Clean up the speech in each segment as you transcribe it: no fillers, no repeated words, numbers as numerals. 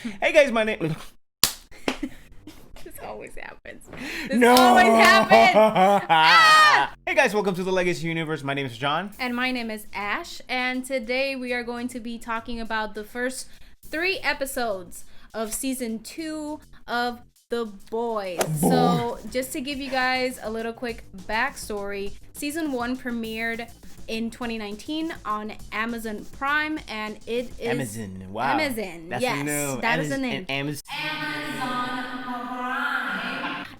Hey guys, my name. This always happens. Always happens. Hey guys, welcome to the Legacy Universe. My name is John. And my name is Ash. And today we are going to be talking about the first 3 episodes of season 2 of The Boys. So just to give you guys a little quick backstory, season 1 premiered in 2019 on Amazon Prime, and it is Amazon. Wow. Amazon. That's yes, new. that is the name. Amazon.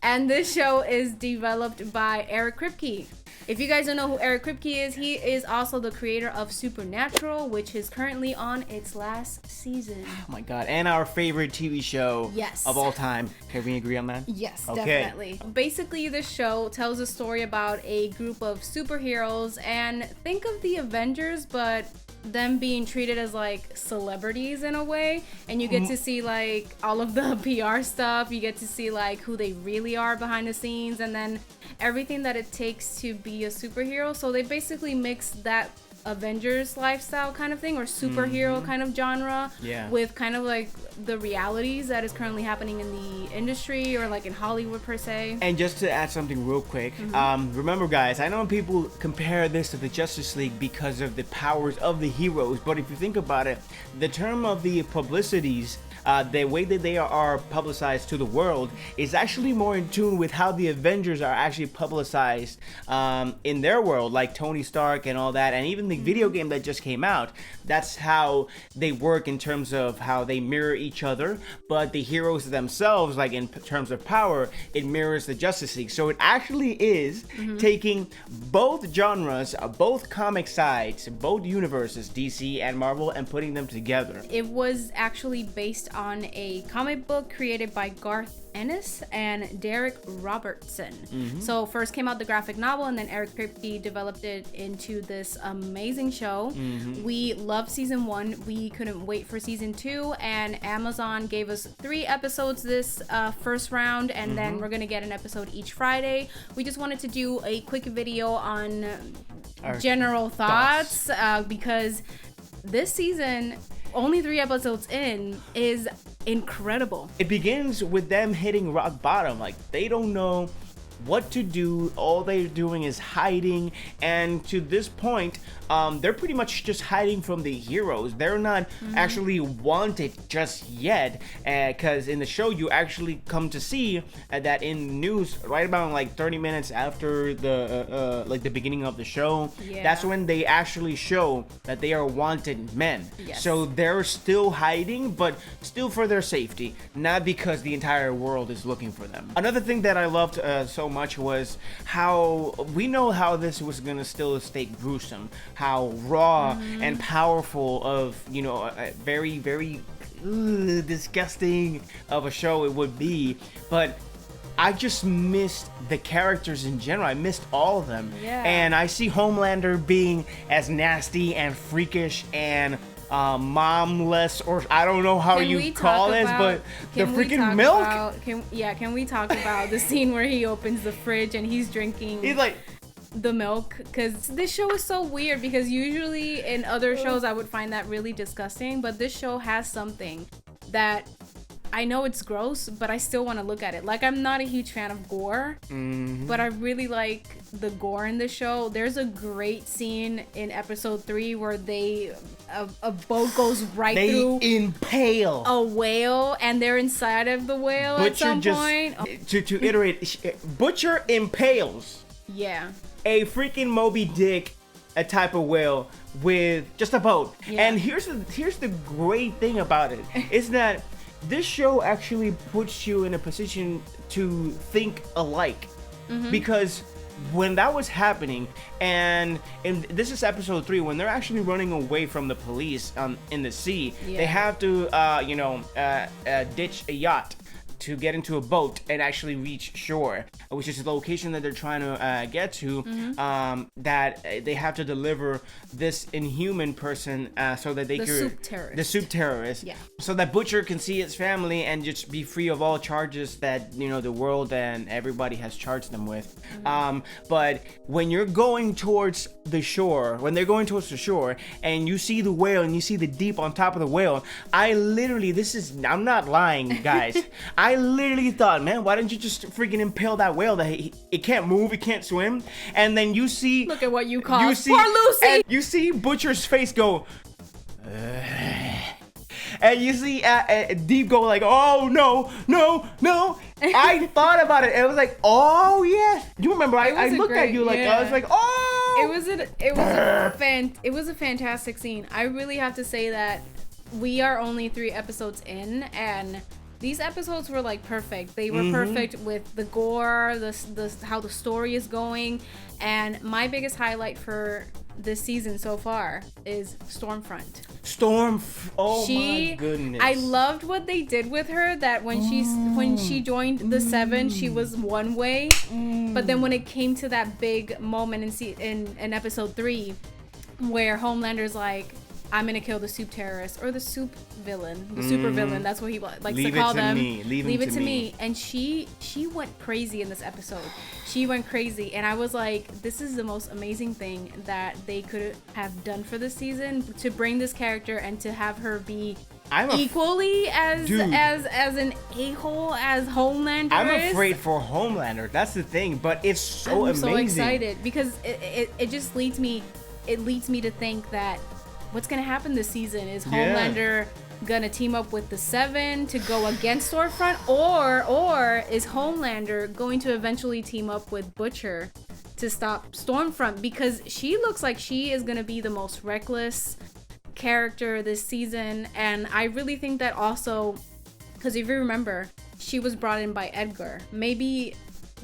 And this show is developed by Eric Kripke. If you guys don't know who Eric Kripke is, he is also the creator of Supernatural, which is currently on its last season. Oh my god. And our favorite TV show of all time. Can we agree on that? Yes, okay. Definitely. Basically, this show tells a story about a group of superheroes, and think of the Avengers, but them being treated as like celebrities in a way, and you get to see like all of the PR stuff, you get to see like who they really are behind the scenes, and then everything that it takes to be a superhero. So they basically mix that Avengers lifestyle kind of thing, or superhero kind of genre, with kind of like the realities that is currently happening in the industry, or like in Hollywood per se. And just to add something real quick, remember guys, I know people compare this to the Justice League because of the powers of the heroes, but if you think about it, the term of the publicities, the way that they are publicized to the world is actually more in tune with how the Avengers are actually publicized in their world, like Tony Stark and all that, and even the video game that just came out. That's how they work in terms of how they mirror each other, but the heroes themselves, like in terms of power, it mirrors the Justice League. So it actually is taking both genres, both comic sides, both universes, DC and Marvel, and putting them together. It was actually based on a comic book created by Garth Ennis and Derek Robertson. So first came out the graphic novel, and then Eric Kripke developed it into this amazing show. We loved season 1. We couldn't wait for season 2, and Amazon gave us 3 episodes this first round, and then we're gonna get an episode each Friday. We just wanted to do a quick video on our general thoughts. Because this season, only 3 episodes in, is incredible. It begins with them hitting rock bottom. Like, they don't know what to do. All they're doing is hiding, and to this point they're pretty much just hiding from the heroes. They're not actually wanted just yet, because in the show you actually come to see that in the news right about like 30 minutes after the like the beginning of the show, that's when they actually show that they are wanted men. So they're still hiding, but still for their safety, not because the entire world is looking for them. Another thing that I loved so much was how we know how this was gonna still stay gruesome, how raw and powerful of, you know, very disgusting of a show it would be, but I just missed the characters in general. I missed all of them. And I see Homelander being as nasty and freakish and momless, or I don't know how you call this, but the freaking milk. Can we talk about the scene where he opens the fridge and he's drinking? He's like the milk, because this show is so weird, because usually in other shows I would find that really disgusting, but this show has something that I know it's gross, but I still want to look at it. Like, I'm not a huge fan of gore, but I really like the gore in the show. There's a great scene in episode 3 where a boat goes right through. They impale a whale, and they're inside of the whale at some point. To iterate, Butcher impales. A freaking Moby Dick, a type of whale with just a boat. And here's the great thing about it is that this show actually puts you in a position to think alike, because when that was happening, and this is episode 3, when they're actually running away from the police in the sea, they have to ditch a yacht to get into a boat and actually reach shore, which is the location that they're trying to get to, that they have to deliver this inhuman person so that they the soup terrorist, so that Butcher can see his family and just be free of all charges that, you know, the world and everybody has charged them with. But when you're going towards the shore, when they're going towards the shore, and you see the whale and you see the deep on top of the whale, I literally, I'm not lying, guys. I literally thought, man, why didn't you just freaking impale that whale? That it can't move, it can't swim. And then you see, look at what you caused. Poor Lucy. And you see Butcher's face go. And you see Deep go like, oh no. I thought about it. It was like, oh yeah. You remember? I looked at you like, I was like, oh. It was a fantastic scene. I really have to say that we are only 3 episodes in, and these episodes were like perfect. They were perfect with the gore, the how the story is going, and my biggest highlight for this season so far is Stormfront. Oh my goodness. I loved what they did with her, that when she joined the Seven, she was one way, but then when it came to that big moment in episode 3 where Homelander's like, I'm gonna kill the soup terrorist, or the soup villain, the super villain. That's what he likes to call them. Leave it to me. And she went crazy in this episode. She went crazy, and I was like, this is the most amazing thing that they could have done for this season, to bring this character and to have her be equally as an a-hole as Homelander I'm is. afraid for Homelander. That's the thing, but it's so amazing. I'm so excited because it just leads me to think that what's gonna happen this season is Homelander gonna team up with the Seven to go against Stormfront, or is Homelander going to eventually team up with Butcher to stop Stormfront? Because she looks like she is gonna be the most reckless character this season, and I really think that also, because if you remember, she was brought in by Edgar. Maybe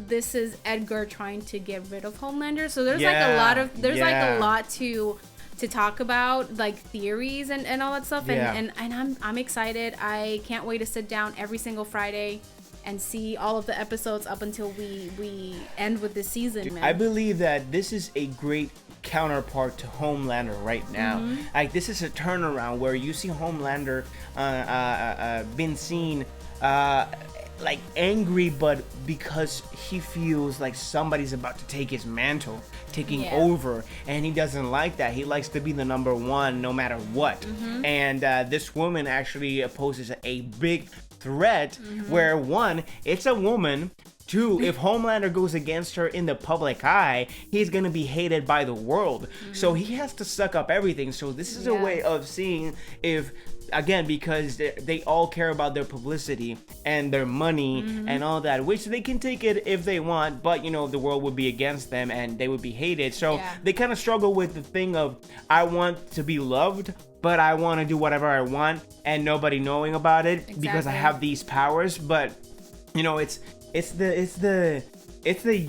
this is Edgar trying to get rid of Homelander. So there's like a lot to talk about, like theories and all that stuff, and I'm excited. I can't wait to sit down every single Friday and see all of the episodes up until we end with this season, man. I believe that this is a great counterpart to Homelander right now. Like, this is a turnaround where you see Homelander been seen like angry, but because he feels like somebody's about to take his mantle, taking over, and he doesn't like that. He likes to be the number one no matter what. And this woman actually poses a big threat, where one, it's a woman. Two, if Homelander goes against her in the public eye, he's gonna be hated by the world. So he has to suck up everything. So this is a way of seeing if, again, because they all care about their publicity and their money and all that, which they can take it if they want, but you know, the world would be against them and they would be hated. So they kind of struggle with the thing of, I want to be loved, but I want to do whatever I want and nobody knowing about it because I have these powers. But you know, it's the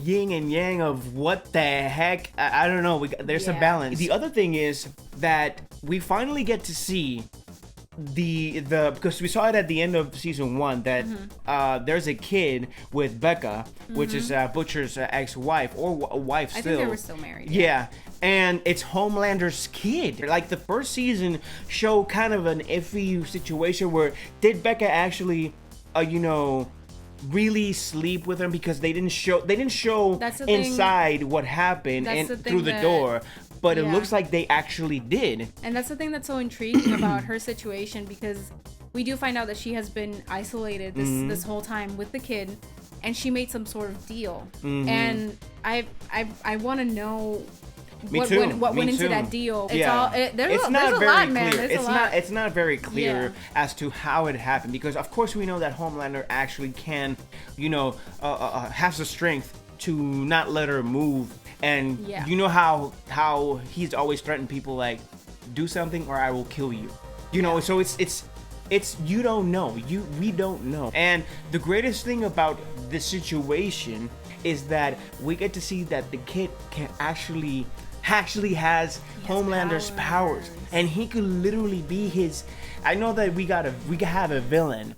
yin and yang of what the heck. I don't know. There's a balance. The other thing is that we finally get to see the because we saw it at the end of season 1 that there's a kid with Becca, which is Butcher's ex-wife, or wife still. I think they were still married. Yeah. And it's Homelander's kid. Like, the first season showed kind of an iffy situation where did Becca actually really sleep with him, because they didn't show inside what happened and through the door, but it looks like they actually did. And that's the thing that's so intriguing about her situation, because we do find out that she has been isolated this whole time with the kid, and she made some sort of deal. And I want to know what went into that deal. There's a lot, man. It's not very clear as to how it happened, because of course we know that Homelander actually can, has the strength to not let her move, and you know how he's always threatened people, like, do something or I will kill you. So it's you don't know. We don't know. And the greatest thing about this situation is that we get to see that the kid can actually has Homelander's powers, and he could literally be his. I know that we have a villain,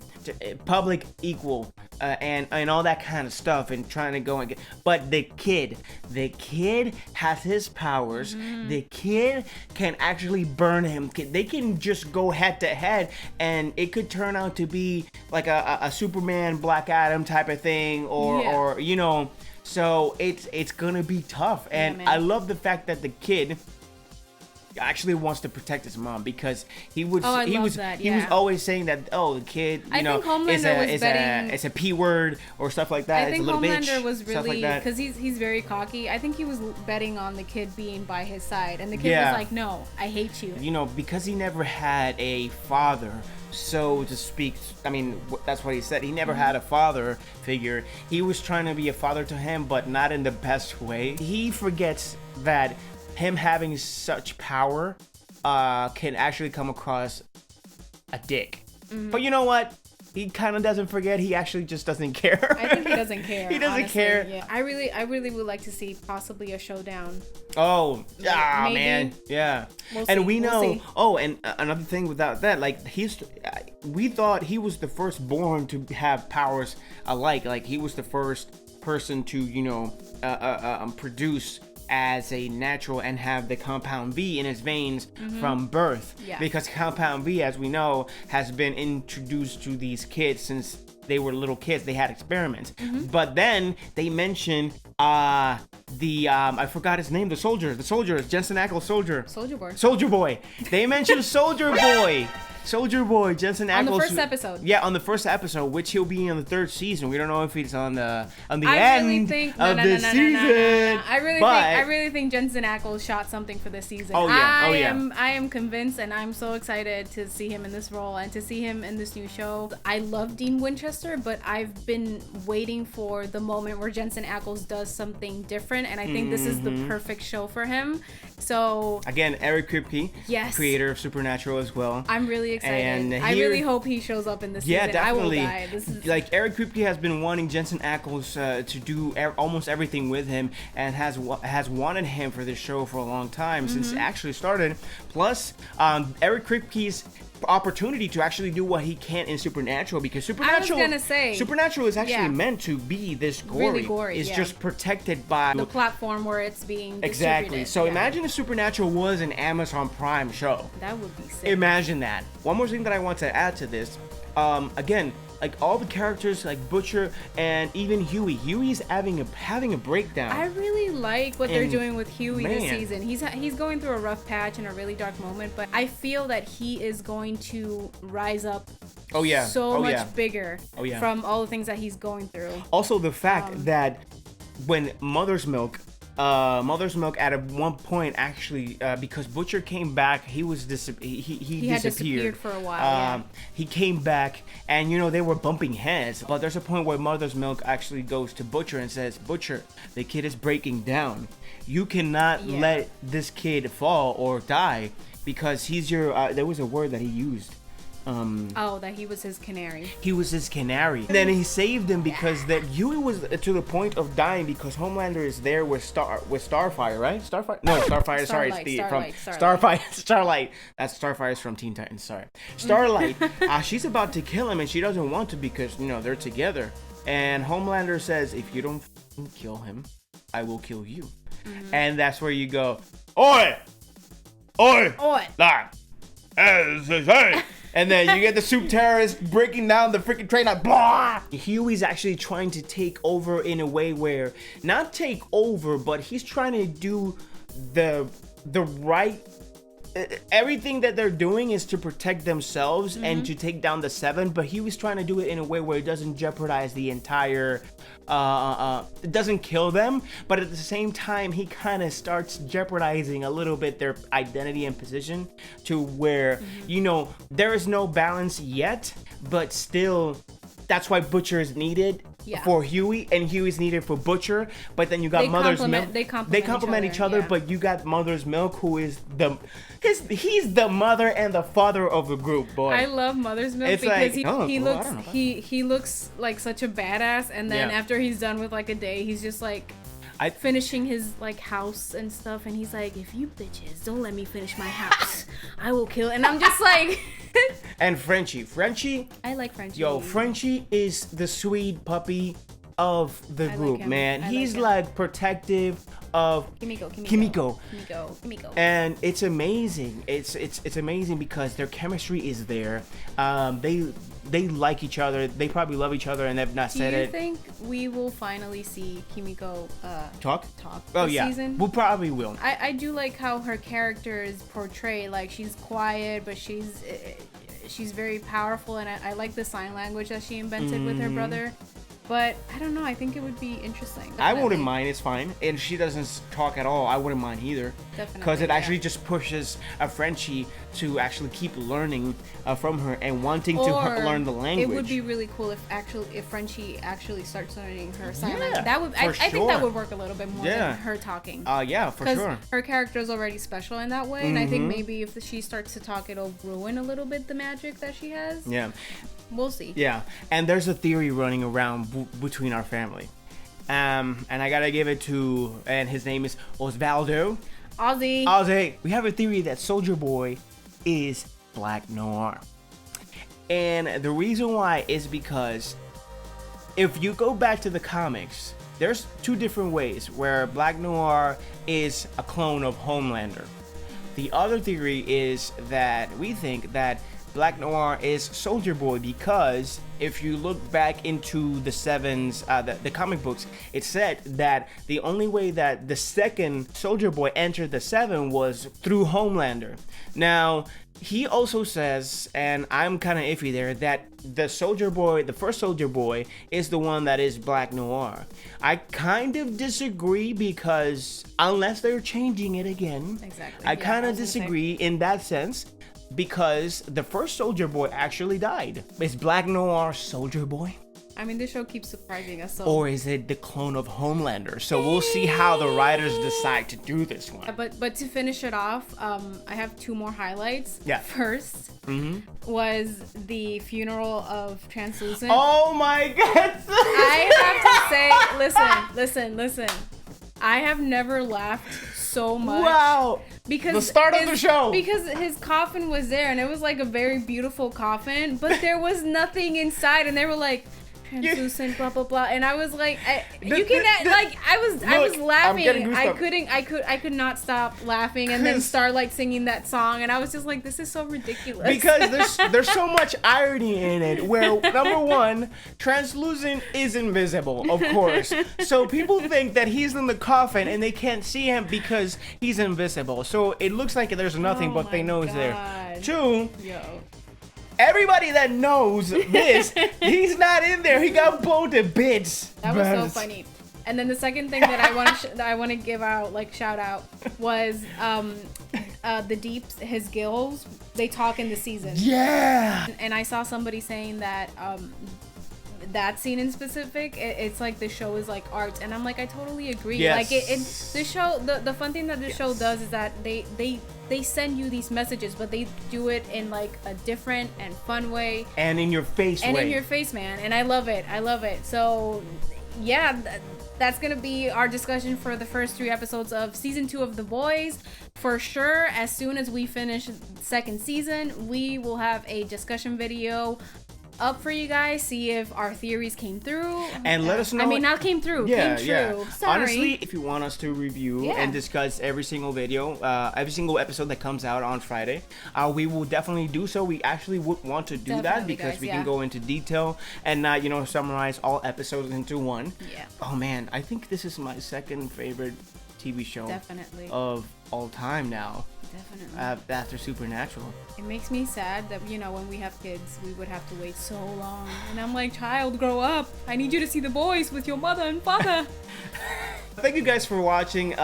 public equal, and all that kind of stuff, and trying to go and get. But the kid has his powers. The kid can actually burn him. They can just go head to head, and it could turn out to be like a Superman, Black Adam type of thing, or So it's gonna be tough. And man. I love the fact that the kid actually wants to protect his mom, because he was always saying that, oh, the kid, I think Homelander was betting, it's a P word or stuff like that. I think it's a little Homelander bitch, was really, because he's very cocky. I think he was betting on the kid being by his side, and the kid was like, no, I hate you. You know, because he never had a father, so to speak. I mean, that's what he said. He never had a father figure. He was trying to be a father to him, but not in the best way. He forgets that him having such power can actually come across a dick. But you know what? He kind of doesn't forget. He actually just doesn't care. I think he doesn't care. He doesn't care. Yeah. I really would like to see possibly a showdown. Oh, yeah, maybe. man. Yeah. We'll and see. we know. We'll see. Oh, and another thing without that, like, we thought he was the firstborn to have powers alike. Like, he was the first person to, you know, produce as a natural and have the compound V in his veins from birth. Yeah. Because compound V, as we know, has been introduced to these kids since they were little kids. They had experiments. But then they mentioned I forgot his name, the soldier, Jensen Ackles Soldier Boy. They mentioned Soldier Boy. Soldier Boy, Jensen Ackles. On the first episode. Yeah, on the first episode, which he'll be in the third season. We don't know if he's on the end of the season. I really think Jensen Ackles shot something for this season. I am convinced, and I'm so excited to see him in this role and to see him in this new show. I love Dean Winchester, but I've been waiting for the moment where Jensen Ackles does something different, and I think this is the perfect show for him. So again, Eric Kripke, creator of Supernatural as well. I'm really excited. And I really hope he shows up in this season. Definitely. I will die. Like, Eric Kripke has been wanting Jensen Ackles to do almost everything with him, and has wanted him for this show for a long time, since it actually started. Plus, Eric Kripke's opportunity to actually do what he can in Supernatural, because Supernatural is actually meant to be this gory. Really gory. It's just protected by the platform where it's being distributed. Exactly. So imagine if Supernatural was an Amazon Prime show. That would be sick. Imagine that. One more thing that I want to add to this. Again, like, all the characters, like Butcher and even Huey. Huey's having a breakdown. I really like what they're doing with Huey this season. He's going through a rough patch and a really dark moment, but I feel that he is going to rise up much bigger from all the things that he's going through. Also, the fact that when Mother's Milk at one point, actually, because Butcher came back, he had disappeared for a while. He came back, and you know, they were bumping heads, but there's a point where Mother's Milk actually goes to Butcher and says, Butcher, the kid is breaking down. You cannot let this kid fall or die, because he's your there was a word that he used. That he was his canary. He was his canary. And then he saved him, because that Huey was to the point of dying, because Homelander is there with Starfire, right? Starfire? No, Starfire. Sorry, it's Starlight. That's Starfire's from Teen Titans. Sorry, Starlight. She's about to kill him, and she doesn't want to, because you know they're together. And Homelander says, "If you don't kill him, I will kill you." And that's where you go, oi, nah. And then you get the soup terrorist breaking down the freaking train, like, blah! Huey's actually trying to take over in a way where, not take over, but he's trying to do the right. Everything that they're doing is to protect themselves and to take down the Seven, but he was trying to do it in a way where it doesn't jeopardize the entire. It doesn't kill them, but at the same time, he kind of starts jeopardizing a little bit their identity and position, to where you know there is no balance yet, but still, that's why Butcher is needed. For Huey, and Huey's needed for Butcher, but then you got Mother's Milk. They complement each other, but you got Mother's Milk, who is he's the mother and the father of the group, boy. I love Mother's Milk, because he looks like such a badass, and then after he's done with like a day, he's just like finishing his like house and stuff, and he's like, if you bitches don't let me finish my house, I will kill. And I'm just like. And Frenchie, I like Frenchie. Yo, Frenchie is the sweet puppy of the group, man. He's like protective of Kimiko. And it's amazing. It's amazing because their chemistry is there. they like each other. They probably love each other and they've not said it. Do you think we will finally see Kimiko talk this yeah, season? we probably will. I do like how her character is portrayed. Like, she's quiet, but she's very powerful, and I like the sign language that she invented with her brother. But I don't know. I think it would be interesting. Definitely. I wouldn't mind. It's fine. And she doesn't talk at all. I wouldn't mind either. Definitely. Because it actually just pushes a Frenchie to actually keep learning from her and wanting to learn the language. It would be really cool if Frenchie actually starts learning her sign language. Yeah, That would. I think that would work a little bit more than her talking. Yeah, for sure. Because her character is already special in that way, and I think maybe if she starts to talk, it'll ruin a little bit the magic that she has. Yeah. We'll see. Yeah, and there's a theory running around between our family, and I gotta give it to, and his name is Osvaldo. Ozzy. We have a theory that Soldier Boy is Black Noir, and the reason why is because if you go back to the comics, there's two different ways where Black Noir is a clone of Homelander. The other theory is that we think that Black Noir is Soldier Boy because if you look back into the Sevens, the comic books, it said that the only way that the second Soldier Boy entered the Seven was through Homelander. Now, he also says, and I'm kind of iffy there, that the Soldier Boy, the first Soldier Boy, is the one that is Black Noir. I kind of disagree because unless they're changing it again, I kind of disagree in that sense. Because the first Soldier Boy actually died. Is Black Noir Soldier Boy? I mean, this show keeps surprising us. So. Or is it the clone of Homelander? So we'll see how the writers decide to do this one. But to finish it off, I have two more highlights. Yeah. First was the funeral of Translucent. Oh my God! I have to say, listen. I have never laughed so much. Wow. Because the start of the show. Because his coffin was there, and it was like a very beautiful coffin, but there was nothing inside, and they were like, translucent, blah blah blah, and I was like, I was laughing. I could not stop laughing, and then start like singing that song, and I was just like, this is so ridiculous. Because there's so much irony in it. Where number one, Translucent is invisible, of course, so people think that he's in the coffin and they can't see him because he's invisible. So it looks like there's nothing, but they know he's there. Two. Everybody that knows this, he's not in there. He got blown to bits. That was so funny. And then the second thing that I want to give out, like, shout out, was the Deeps, his gills. They talk in the season. Yeah. And I saw somebody saying that that scene in specific, it's like the show is like art, and I'm like, I totally agree. Yes. Like the show, the fun thing that the show does is that they send you these messages, but they do it in like a different and fun way, and in your face and way. In your face, man. And I love it. So yeah, that's gonna be our discussion for the first 3 episodes of season 2 of The Boys. For sure, as soon as we finish second season, we will have a discussion video up for you guys, see if our theories came through, and let us know. I mean, not came through. Yeah, came yeah. true. Sorry. Honestly, if you want us to review and discuss every single video, every single episode that comes out on Friday, we will definitely do so. We actually would want to do that because we can go into detail and not, summarize all episodes into one. Yeah. Oh man, I think this is my second favorite TV show. Definitely. Of all time now. Definitely. After Supernatural. It makes me sad that, when we have kids, we would have to wait so long. And I'm like, child, grow up. I need you to see The Boys with your mother and father. Thank you guys for watching.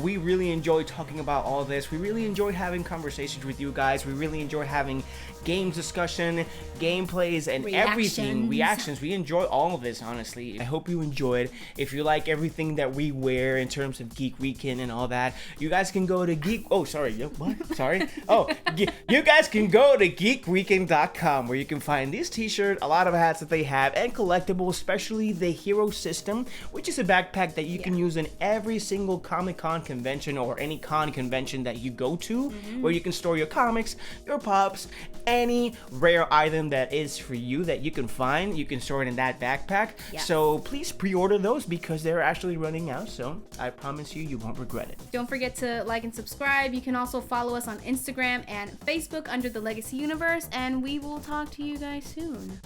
We really enjoy talking about all this. We really enjoy having conversations with you guys. We really enjoy having games discussion, gameplays, and everything. Reactions. We enjoy all of this, honestly. I hope you enjoyed. If you like everything that we wear in terms of Geek Weekend and all that, you guys can go to you guys can go to geekweekend.com where you can find this t-shirt, a lot of hats that they have, and collectibles, especially the Hero System, which is a backpack that you can use in every single Comic-Con convention or any con convention that you go to, where you can store your comics, your pops, any rare item that is for you that you can find, you can store it in that backpack. Yes. So please pre-order those because they're actually running out. So I promise you won't regret it. Don't forget to like and subscribe. You can also follow us on Instagram and Facebook under the Legacy Universe, and we will talk to you guys soon.